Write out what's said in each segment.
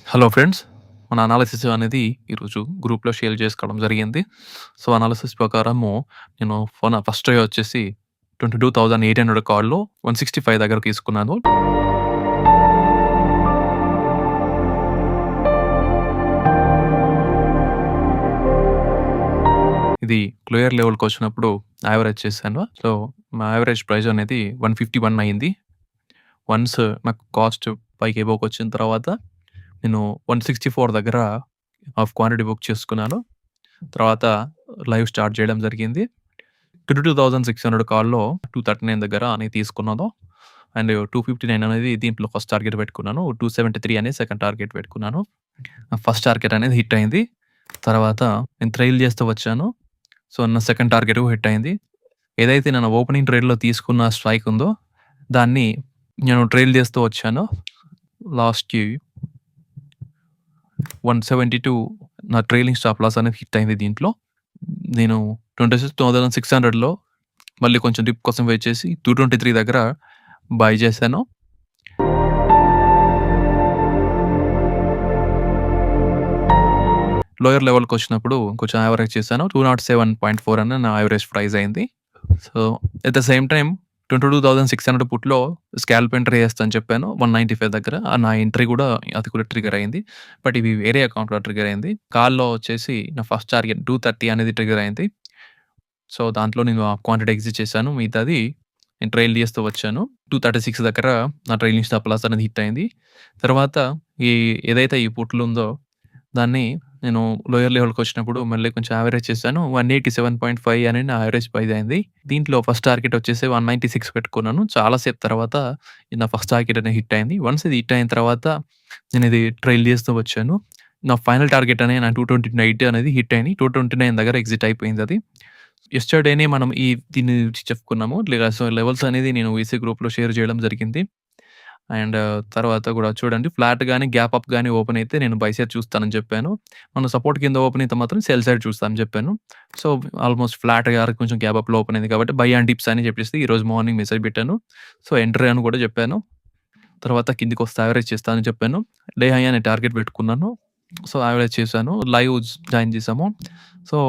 Hello friends. మన analysis అనేది ఈరోజు గ్రూప్‌లో షేర్ చేసుకోవడం జరిగింది. సో, అనాలిసిస్ ప్రకారము నేను ఫస్ట్ ట్రై వచ్చేసి 22,800 కాల్‌లో 165 దగ్గర తీసుకున్నాను. ఇది క్లియర్ లెవెల్‌కొచ్చినప్పుడు యావరేజ్ చేశాను. సో, మా యావరేజ్ ప్రైస్ అనేది 151 అయింది. వన్స్ నాకు కాస్ట్ పైకి ఎబోవ్‌కొచ్చిన తర్వాత నేను 164 దగ్గర హాఫ్ క్వాంటిటీ బుక్ చేసుకున్నాను. తర్వాత లైవ్ స్టార్ట్ చేయడం జరిగింది. 22,600 కాల్‌లో 239 దగ్గర అనేది తీసుకున్నాను. అండ్ 259 అనేది దీంట్లో ఫస్ట్ టార్గెట్ పెట్టుకున్నాను. 273 అనేది సెకండ్ టార్గెట్ పెట్టుకున్నాను. ఫస్ట్ టార్గెట్ అనేది హిట్ అయింది. తర్వాత నేను ట్రైల్ చేస్తూ వచ్చాను. సో, నా సెకండ్ టార్గెట్ హిట్ అయింది. ఏదైతే నేను ఓపెనింగ్ ట్రేడ్‌లో తీసుకున్న స్ట్రైక్ ఉందో, దాన్ని నేను ట్రైల్ చేస్తూ వచ్చాను. లాస్ట్‌కి 172 నా ట్రైలింగ్ స్టాప్ లాస్ అనేది హిట్ అయింది దీంట్లో. నేను 26,600లో మళ్ళీ కొంచెం డిప్ కోసం వెయిట్ చేసి 223 దగ్గర బై చేశాను. లోయర్ లెవెల్‌కొచ్చినప్పుడు కొంచెం యావరేజ్ చేశాను. 207.4 అని నా యావరేజ్ ప్రైస్ అయింది. So, at the same time 22,600 పుట్‌లో స్కాల్ప్ ఎంట్రీ చేస్తా అని చెప్పాను. 195 దగ్గర. నా ఎంట్రీ కూడా అది కూడా ట్రిగ్గర్ అయింది. బట్ ఇది వేరే అకౌంట్‌లో ట్రిగ్గర్ అయింది. కాల్‌లో వచ్చేసి నా ఫస్ట్ టార్గెట్ 230 అనేది ట్రిగ్గర్ అయింది. సో, దాంట్లో నేను ఆ క్వాంటిటీ ఎగ్జిట్ చేశాను. మిగతాది నేను ట్రైల్ చేస్తూ వచ్చాను. 236 దగ్గర నా ట్రైలింగ్ స్టాప్ లాస్ అనేది హిట్ అయింది. తర్వాత ఈ ఏదైతే ఈ పుట్లు ఉందో దాన్ని నేను లోయర్ లెవెల్‌కొచ్చినప్పుడు మళ్ళీ కొంచెం యావరేజ్ చేశాను. 187.5 అని నా యావరేజ్ ప్రైస్ అయింది. దీంట్లో ఫస్ట్ టార్గెట్ వచ్చేసి 196 పెట్టుకున్నాను. చాలా సేపు తర్వాత నా ఫస్ట్ టార్గెట్ అనేది హిట్ అయింది. వన్స్ ఇది హిట్ అయిన తర్వాత నేను ఇది ట్రైల్ చేస్తూ వచ్చాను. నా ఫైనల్ టార్గెట్ అనేది నా 228 అనేది హిట్ అయింది. 229 దగ్గర ఎగ్జిట్ అయిపోయింది అది. యెస్టర్‌డేనే మనం దీని గురించి చెప్పుకున్నాము. సో, లెవెల్స్ అనేది నేను వీసీ గ్రూప్‌లో షేర్ చేయడం జరిగింది. అండ్ తర్వాత కూడా చూడండి ఫ్లాట్ గాని, గ్యాప్ అప్ గాని ఓపెన్ అయితే నేను బై సైడ్ చూస్తానని చెప్పాను. మన సపోర్ట్ కింద ఓపెన్ అయితే మాత్రం సెల్ సైడ్ చూస్తానని చెప్పాను. సో, ఆల్‌మోస్ట్ ఫ్లాట్‌గా కొంచెం గ్యాప్ అప్‌లో ఓపెన్ అయింది కాబట్టి బై అండ్ డిప్స్ అని చెప్పేసి ఈరోజు మార్నింగ్ మెసేజ్ పెట్టాను. సో, ఎంటర్ అని కూడా చెప్పాను. తర్వాత కిందకొస్తే యావరేజ్ చేస్తానని చెప్పాను. డే హై అని టార్గెట్ పెట్టుకున్నాను. సో, యావరేజ్ చేశాను. లైవ్ జాయిన్ చేశాము. సో,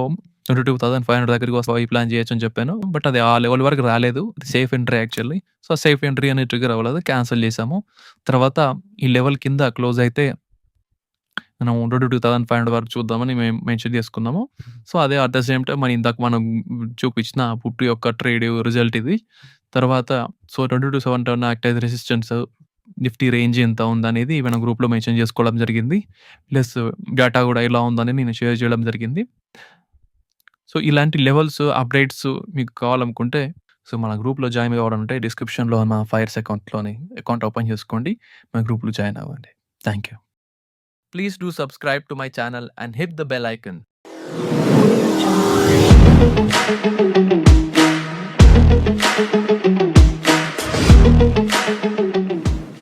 22,500 దగ్గరికి వస్తావా ఈ ప్లాన్ చేయొచ్చు అని చెప్పాను. బట్ అది ఆ లెవెల్ వరకు రాలేదు. Safe entry actually. So, safe entry అనేది ట్రిగ్గర్ అవ్వలేదు. క్యాన్సెల్ చేశాము. తర్వాత ఈ లెవెల్ కింద క్లోజ్ అయితే మనం 22,500 వరకు చూద్దామని మేము మెన్షన్ చేసుకున్నాము. సో, అదే అట్ ద సేమ్ టైమ్ ఇందాక మనం చూపించిన పుట్టు యొక్క ట్రేడ్ రిజల్ట్ ఇది. తర్వాత 22,710 act as resistance, Nifty range ఎంత ఉందనేది మనం గ్రూప్‌లో మెన్షన్ చేసుకోవడం జరిగింది. ప్లస్ డేటా కూడా ఎలా ఉందని నేను షేర్ చేయడం జరిగింది. సో, ఇలాంటి లెవెల్స్, అప్డేట్స్ మీకు కావాలనుకుంటే సో, మన గ్రూప్‌లో జాయిన్ కావాలంటే డిస్క్రిప్షన్‌లో ఉన్న ఫైర్స్ అకౌంట్ ఓపెన్ చేసుకోండి. మన గ్రూప్‌లో జాయిన్ అవ్వండి. Thank you. Please do subscribe to my channel and hit the bell icon.